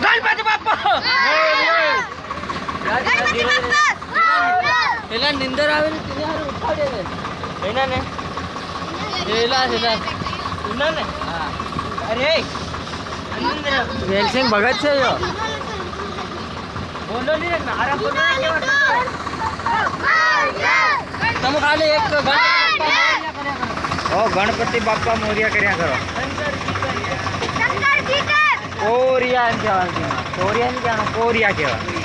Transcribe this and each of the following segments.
गणपती बाप्पा પેલા નિંદર આવે ને તેને હારે ઉઠાડે ને એના ને પેલા પેલા સુના ને હા અરે નિંદર વેલસિંગ ભગત છે યો બોલો ને મારા બોલો તમે ખાલી એક ગણપતિ બાપ્પા મોરિયા કર્યા કરો કોરિયા એમ કહેવાનું કોરિયા નહીં કહેવાનું કોરિયા કહેવાનું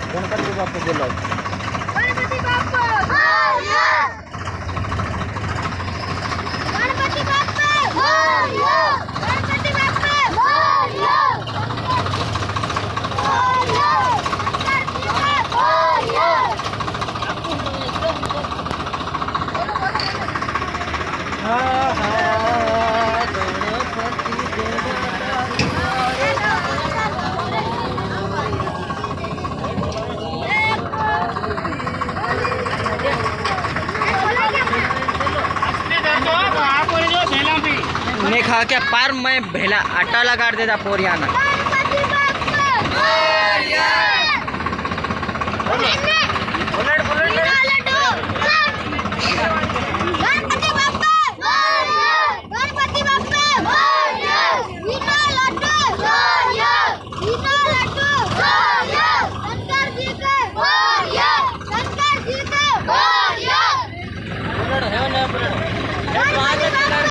ગણપતિ બાપા બોલો ગણપતિ બાપા મોરિયા ગણપતિ બાપા મોરિયા ગણપતિ બાપા મોરિયા મોરિયા હા હા ने खा के पार में भेला आटा लगा देता पोरियाना